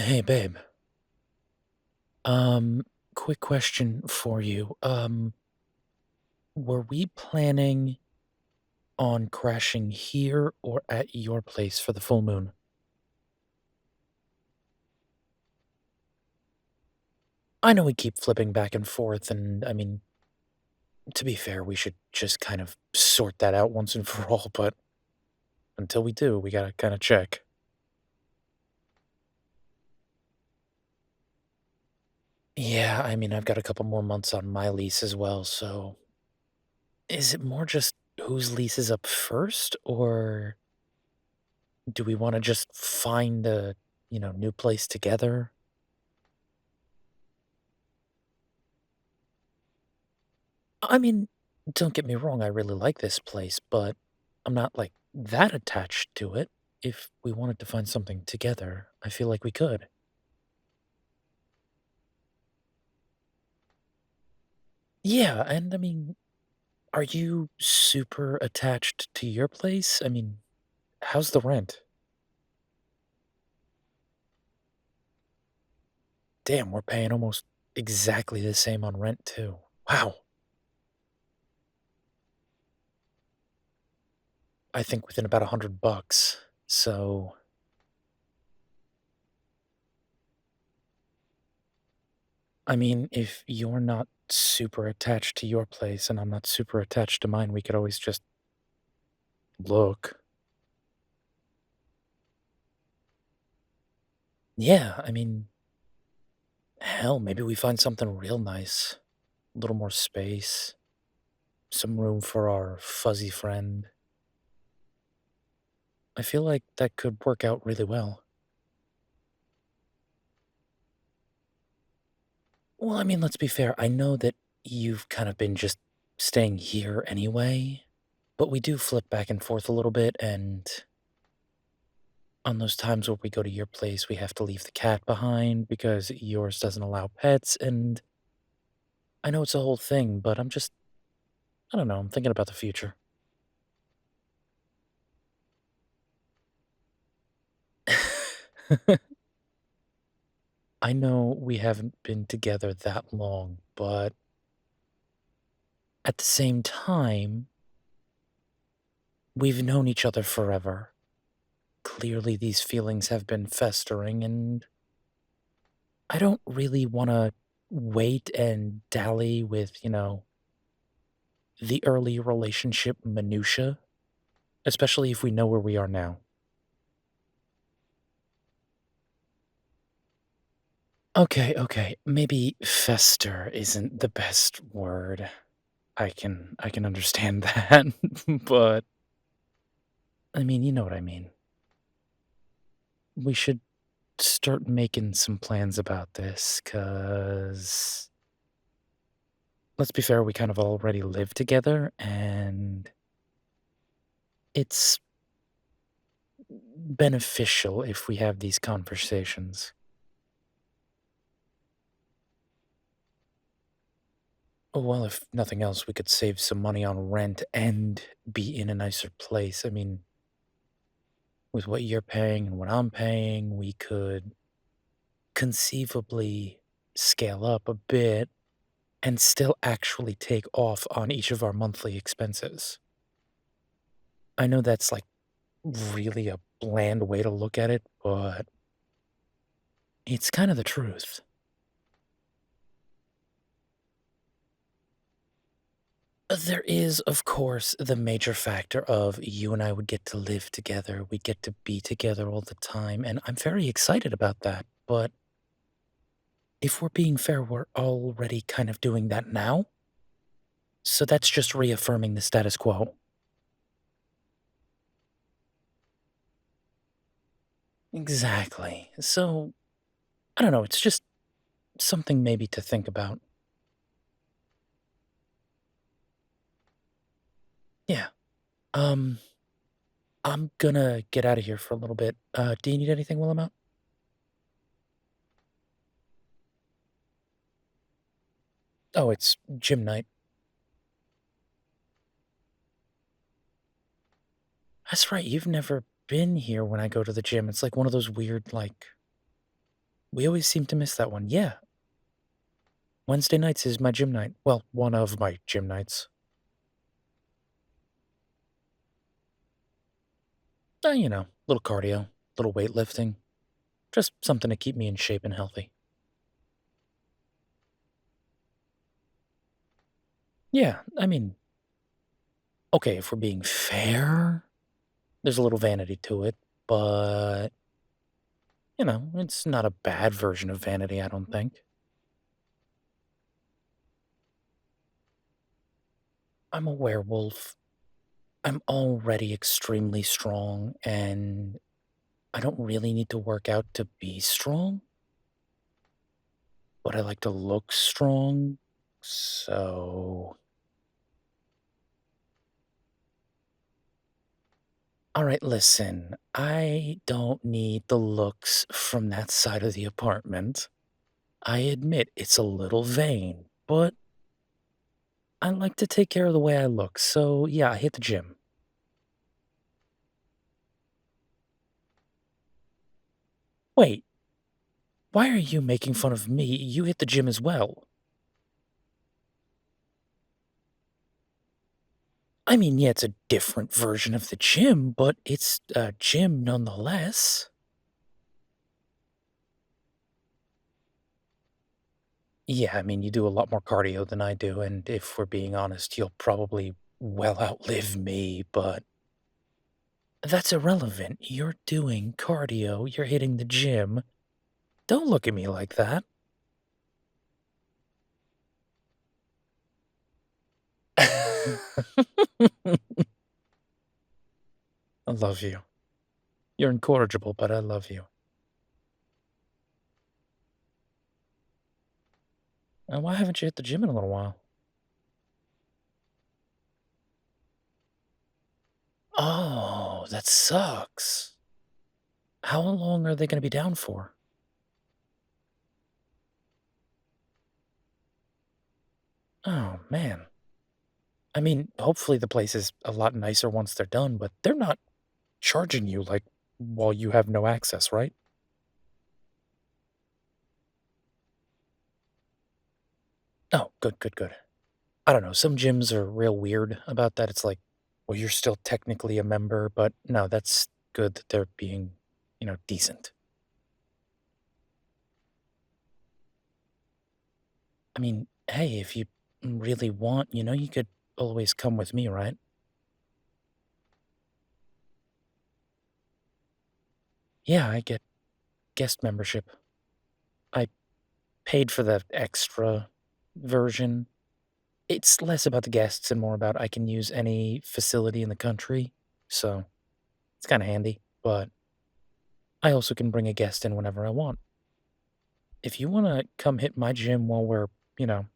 Hey, babe. Um, quick question for you. Were we planning on crashing here or at your place for the full moon? I know we keep flipping back and forth, and I mean, to be fair, we should just kind of sort that out once and for all, but until we do, we gotta kind of check. Yeah, I mean, I've got a couple more months on my lease as well, so is it more just whose lease is up first, or do we want to just find a, new place together? I mean, don't get me wrong, I really like this place, but I'm not like that attached to it. If we wanted to find something together, I feel like we could. Yeah, and I mean, are you super attached to your place? I mean, how's the rent? Damn, we're paying almost exactly the same on rent too. Wow. I think within about $100. So, I mean, if you're not super attached to your place and I'm not super attached to mine, we could always just look. Yeah, I mean, hell, maybe we find something real nice. A little more space, some room for our fuzzy friend. I feel like that could work out really well. Well, I mean, let's be fair. I know that you've kind of been just staying here anyway, but we do flip back and forth a little bit, and on those times where we go to your place, we have to leave the cat behind because yours doesn't allow pets, and I know it's a whole thing, but I don't know, I'm thinking about the future. I know we haven't been together that long, but at the same time, we've known each other forever. Clearly, these feelings have been festering, and I don't really want to wait and dally with, the early relationship minutia, especially if we know where we are now. Okay, okay, maybe fester isn't the best word. I can understand that, but I mean, you know what I mean. We should start making some plans about this, cause let's be fair, we kind of already live together, and it's beneficial if we have these conversations. Well, if nothing else, we could save some money on rent and be in a nicer place. I mean, with what you're paying and what I'm paying, we could conceivably scale up a bit and still actually take off on each of our monthly expenses. I know that's like really a bland way to look at it, but it's kind of the truth. There is, of course, the major factor of you and I would get to live together. We'd get to be together all the time, and I'm very excited about that. But if we're being fair, we're already kind of doing that now. So that's just reaffirming the status quo. Exactly. So, I don't know, it's just something maybe to think about. Yeah. Um, I'm gonna get out of here for a little bit. Do you need anything while I'm out? Oh, it's gym night. That's right, you've never been here when I go to the gym. It's like one of those weird, like, We always seem to miss that one. Yeah, Wednesday nights is my gym night. Well, one of my gym nights. Little cardio, little weightlifting, just something to keep me in shape and healthy. Yeah, I mean, okay, if we're being fair, there's a little vanity to it, but, it's not a bad version of vanity, I don't think. I'm a werewolf. I'm already extremely strong, and I don't really need to work out to be strong, but I like to look strong. So, all right, listen, I don't need the looks from that side of the apartment. I admit it's a little vain, but I like to take care of the way I look. So, yeah, I hit the gym. Wait, why are you making fun of me? You hit the gym as well. I mean, yeah, it's a different version of the gym, but it's a gym nonetheless. Yeah, I mean, you do a lot more cardio than I do, and if we're being honest, you'll probably well outlive me, but that's irrelevant. You're doing cardio, you're hitting the gym. Don't look at me like that. I love you. You're incorrigible, but I love you. And why haven't you hit the gym in a little while? Oh, that sucks. How long are they going to be down for? Oh, man. I mean, hopefully the place is a lot nicer once they're done, but they're not charging you like while you have no access, right? Oh, good, good, good. I don't know. Some gyms are real weird about that. It's like, well, you're still technically a member, but no, that's good that they're being, decent. I mean, hey, if you really want, you could always come with me, right? Yeah, I get guest membership. I paid for the extra version. It's less about the guests and more about I can use any facility in the country. So it's kind of handy, but I also can bring a guest in whenever I want. If you want to come hit my gym while we're, you know,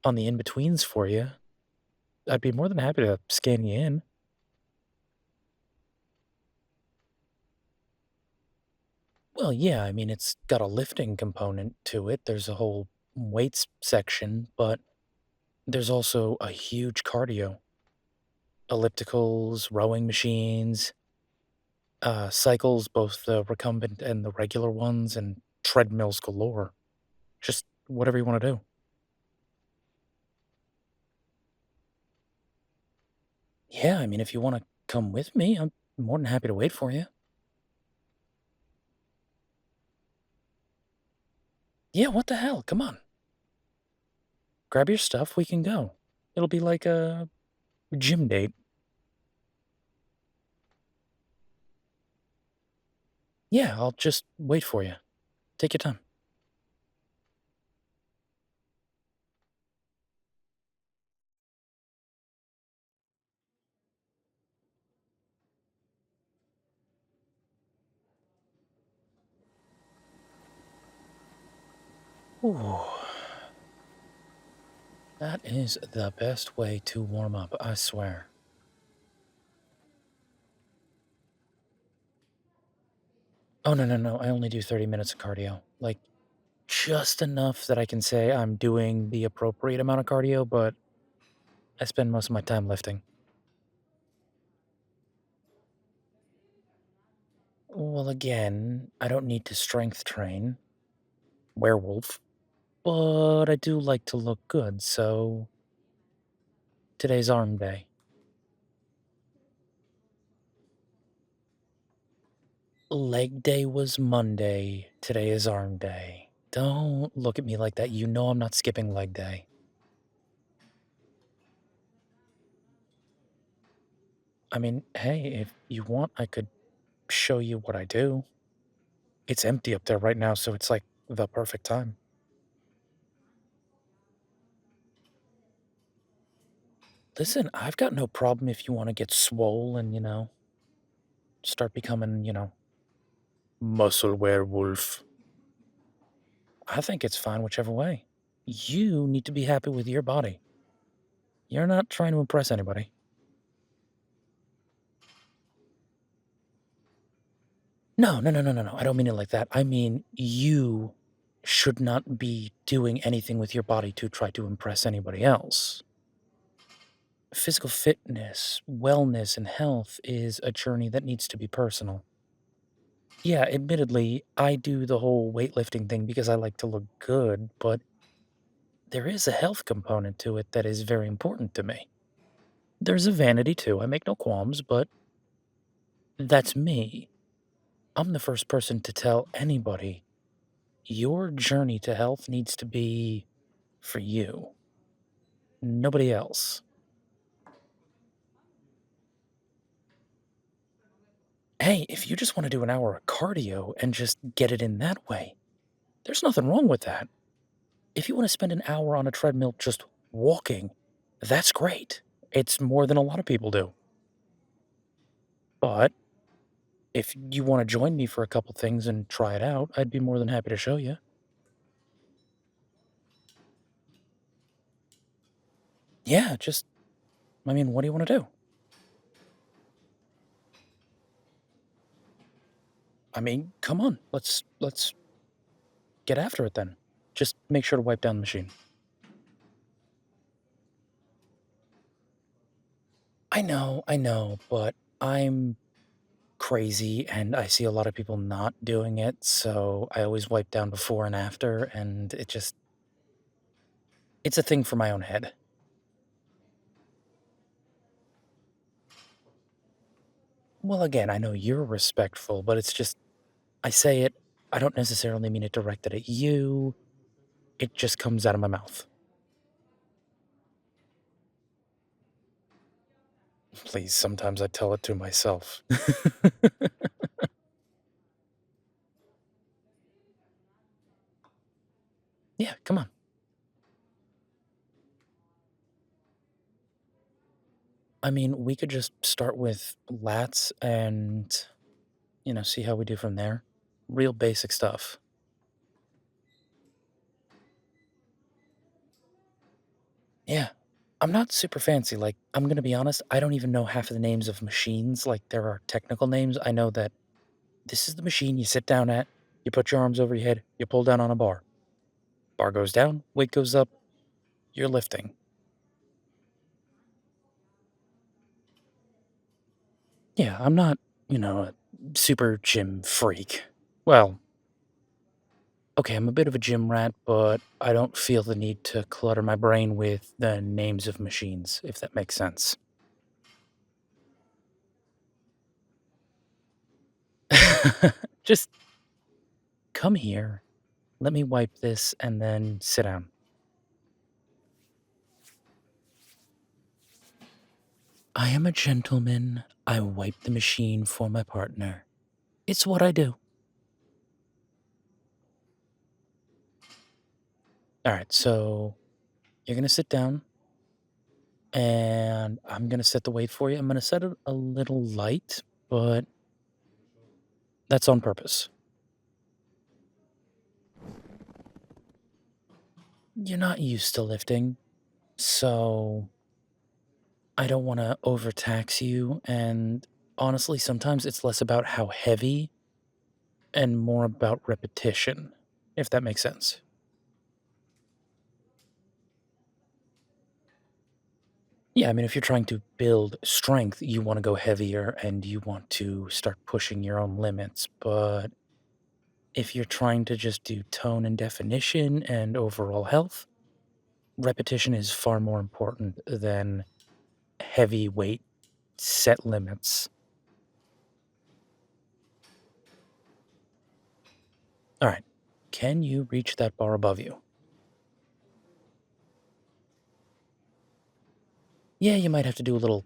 on the in betweens for you, I'd be more than happy to scan you in. Well, yeah, I mean, it's got a lifting component to it. There's a whole weights section, but there's also a huge cardio, ellipticals, rowing machines, cycles, both the recumbent and the regular ones, and treadmills galore. Just whatever you want to do. Yeah, I mean, if you want to come with me, I'm more than happy to wait for you. Yeah, what the hell? Come on. Grab your stuff, we can go. It'll be like a gym date. Yeah, I'll just wait for you. Take your time. Ooh, that is the best way to warm up, I swear. Oh, no, no, no. I only do 30 minutes of cardio. Like, just enough that I can say I'm doing the appropriate amount of cardio, but I spend most of my time lifting. Well, again, I don't need to strength train. Werewolf. But I do like to look good, so today's arm day. Leg day was Monday. Today is arm day. Don't look at me like that. You know I'm not skipping leg day. I mean, hey, if you want, I could show you what I do. It's empty up there right now, so it's like the perfect time. Listen, I've got no problem if you want to get swole and, start becoming, muscle werewolf. I think it's fine whichever way. You need to be happy with your body. You're not trying to impress anybody. No, no, no, no, no, no. I don't mean it like that. I mean, you should not be doing anything with your body to try to impress anybody else. Physical fitness, wellness, and health is a journey that needs to be personal. Yeah, admittedly, I do the whole weightlifting thing because I like to look good, but there is a health component to it that is very important to me. There's a vanity too, I make no qualms, but that's me. I'm the first person to tell anybody your journey to health needs to be for you, nobody else. Hey, if you just want to do an hour of cardio and just get it in that way, there's nothing wrong with that. If you want to spend an hour on a treadmill just walking, that's great. It's more than a lot of people do. But if you want to join me for a couple things and try it out, I'd be more than happy to show you. Yeah, just, I mean, what do you want to do? I mean, come on, let's get after it then. Just make sure to wipe down the machine. I know, but I'm crazy and I see a lot of people not doing it, so I always wipe down before and after, and it's a thing for my own head. Well, again, I know you're respectful, but it's just, I say it, I don't necessarily mean it directed at you. It just comes out of my mouth. Please, sometimes I tell it to myself. Yeah, come on. I mean, we could just start with lats and, see how we do from there. Real basic stuff. Yeah. I'm not super fancy. Like, I'm gonna be honest, I don't even know half of the names of machines. Like, there are technical names. I know that this is the machine you sit down at, you put your arms over your head, you pull down on a bar. Bar goes down, weight goes up, you're lifting. Yeah, I'm not, a super gym freak. Well, okay, I'm a bit of a gym rat, but I don't feel the need to clutter my brain with the names of machines, if that makes sense. Just come here, let me wipe this, and then sit down. I am a gentleman. I wipe the machine for my partner. It's what I do. All right, so you're gonna sit down, and I'm gonna set the weight for you. I'm gonna set it a little light, but that's on purpose. You're not used to lifting, so I don't want to overtax you. And honestly, sometimes it's less about how heavy and more about repetition, if that makes sense. Yeah, I mean, if you're trying to build strength, you want to go heavier and you want to start pushing your own limits. But if you're trying to just do tone and definition and overall health, repetition is far more important than heavy weight set limits. All right. Can you reach that bar above you? Yeah, you might have to do a little,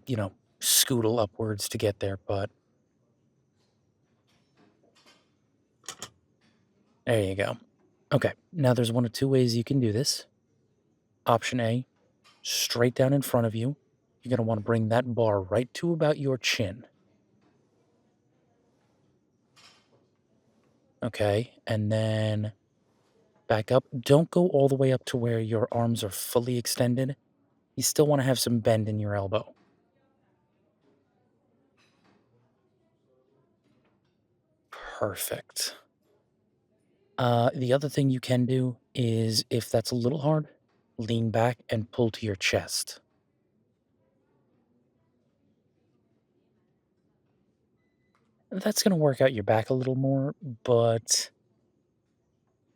scootle upwards to get there, but there you go. Okay, now there's one of two ways you can do this. Option A, straight down in front of you. You're going to want to bring that bar right to about your chin. Okay, and then back up. Don't go all the way up to where your arms are fully extended. You still want to have some bend in your elbow. Perfect. The other thing you can do is if that's a little hard, lean back and pull to your chest. That's going to work out your back a little more, but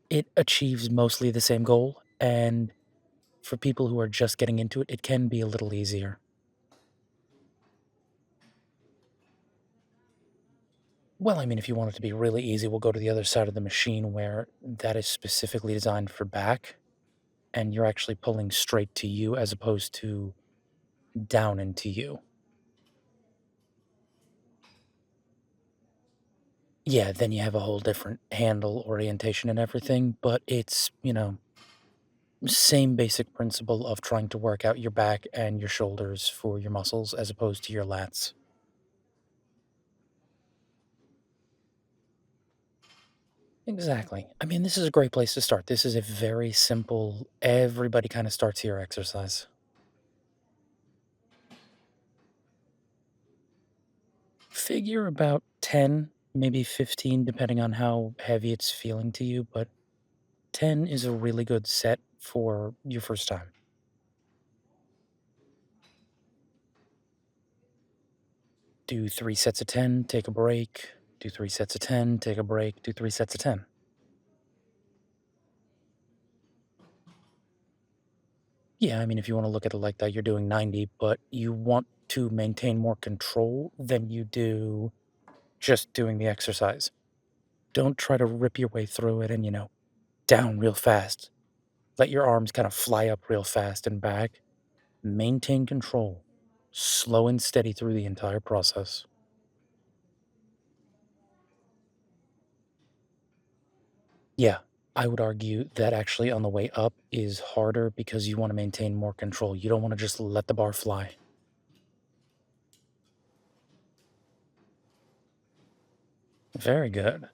it achieves mostly the same goal. And for people who are just getting into it, it can be a little easier. Well, I mean, if you want it to be really easy, we'll go to the other side of the machine where that is specifically designed for back, and you're actually pulling straight to you as opposed to down into you. Yeah, then you have a whole different handle orientation and everything, but it's, same basic principle of trying to work out your back and your shoulders for your muscles as opposed to your lats. Exactly. I mean, this is a great place to start. This is a very simple, everybody kind of starts here exercise. Figure about 10, maybe 15, depending on how heavy it's feeling to you, but 10 is a really good set for your first time. Do 3 sets of 10, take a break. Do 3 sets of 10, take a break. Do 3 sets of 10. Yeah, I mean, if you want to look at it like that, you're doing 90, but you want to maintain more control than you do just doing the exercise. Don't try to rip your way through it and, down real fast. Let your arms kind of fly up real fast and back. Maintain control. Slow and steady through the entire process. Yeah, I would argue that actually on the way up is harder because you want to maintain more control. You don't want to just let the bar fly. Very good.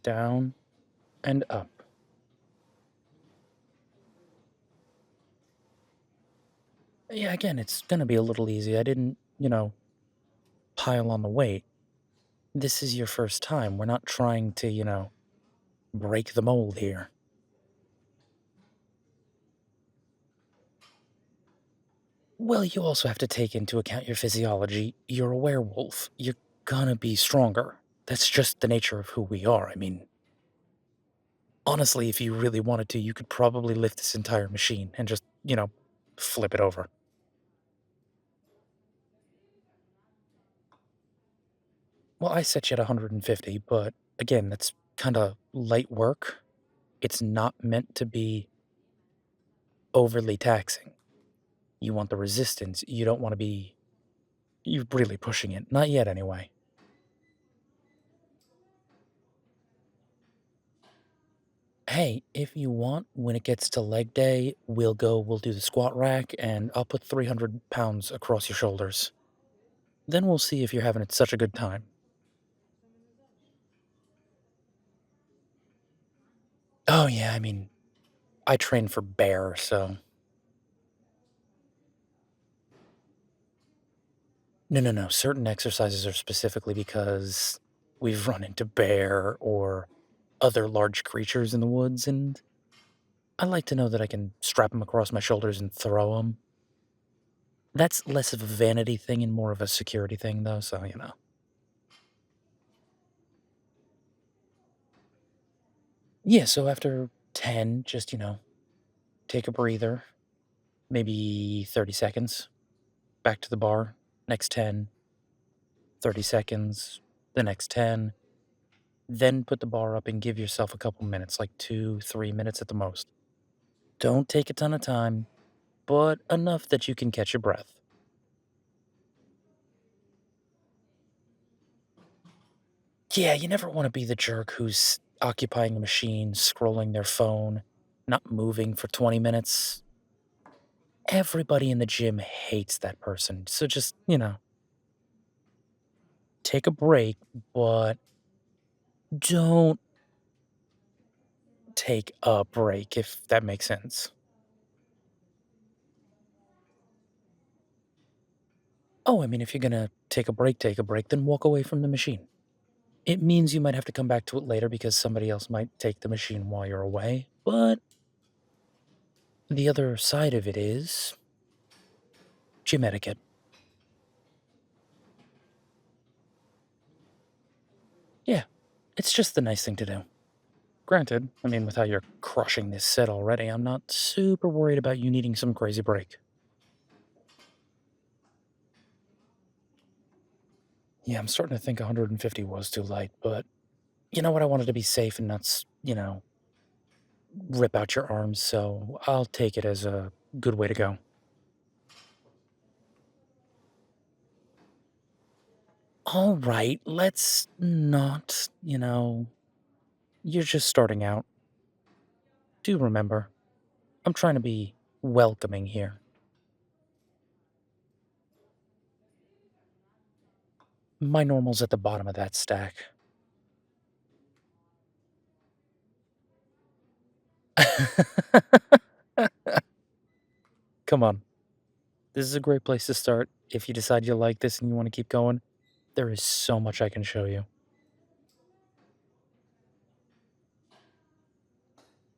Down and up. Yeah, again, it's going to be a little easy. I didn't, pile on the weight. This is your first time. We're not trying to, break the mold here. Well, you also have to take into account your physiology. You're a werewolf. You're gonna be stronger. That's just the nature of who we are. I mean, honestly, if you really wanted to, you could probably lift this entire machine and just, flip it over. Well, I set you at 150, but again, that's kind of light work. It's not meant to be overly taxing. You want the resistance. You don't want to be you really pushing it. Not yet, anyway. Hey, if you want, when it gets to leg day, we'll do the squat rack, and I'll put 300 pounds across your shoulders. Then we'll see if you're having such a good time. Oh, yeah, I mean, I train for bear, so. No, no, no. Certain exercises are specifically because we've run into bear or other large creatures in the woods, and I like to know that I can strap them across my shoulders and throw them. That's less of a vanity thing and more of a security thing, though, so, you know. Yeah, so after 10, just, take a breather, maybe 30 seconds, back to the bar, next 10, 30 seconds, the next 10, then put the bar up and give yourself a couple minutes, like 2, 3 minutes at the most. Don't take a ton of time, but enough that you can catch your breath. Yeah, you never want to be the jerk who's occupying a machine, scrolling their phone, not moving for 20 minutes. Everybody in the gym hates that person. So just, take a break, but don't take a break, if that makes sense. Oh, I mean, if you're gonna take a break, then walk away from the machine. It means you might have to come back to it later because somebody else might take the machine while you're away. But the other side of it is gym etiquette. Yeah, it's just the nice thing to do. Granted, I mean, with how you're crushing this set already, I'm not super worried about you needing some crazy break. Yeah, I'm starting to think 150 was too light, but you know what? I wanted to be safe and not, rip out your arms, so I'll take it as a good way to go. All right, let's not, you're just starting out. Do remember, I'm trying to be welcoming here. My normal's at the bottom of that stack. Come on. This is a great place to start. If you decide you like this and you want to keep going, there is so much I can show you.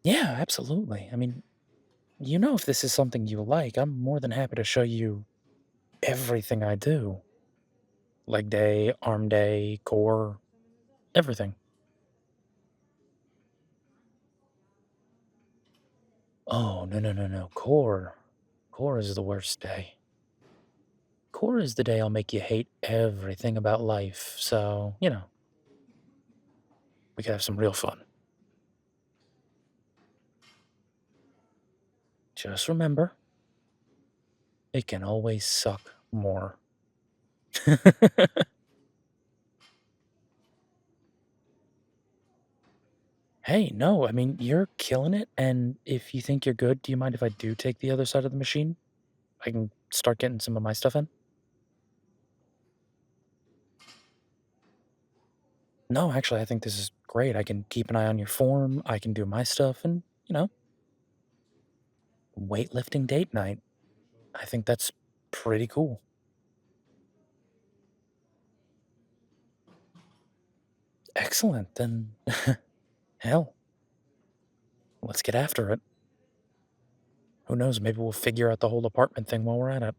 Yeah, absolutely. I mean, if this is something you like, I'm more than happy to show you everything I do. Leg day, arm day, core, everything. Oh, no, no, no, no. Core. Core is the worst day. Core is the day I'll make you hate everything about life. So, we could have some real fun. Just remember, it can always suck more. Hey, no, I mean, you're killing it. And if you think you're good, do you mind if I do take the other side of the machine? I can start getting some of my stuff in? No, actually, I think this is great. I can keep an eye on your form. I can do my stuff and, weightlifting date night. I think that's pretty cool. Excellent. Then, hell, let's get after it. Who knows? Maybe we'll figure out the whole apartment thing while we're at it.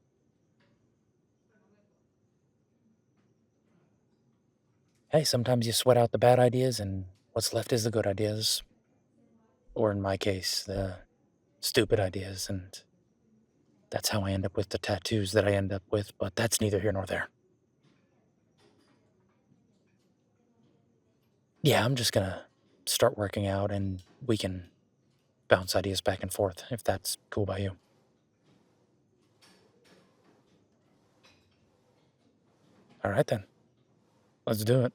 Hey, sometimes you sweat out the bad ideas, and what's left is the good ideas. Or in my case, the stupid ideas. And that's how I end up with the tattoos that I end up with, but that's neither here nor there. Yeah, I'm just gonna start working out and we can bounce ideas back and forth if that's cool by you. All right, then. Let's do it.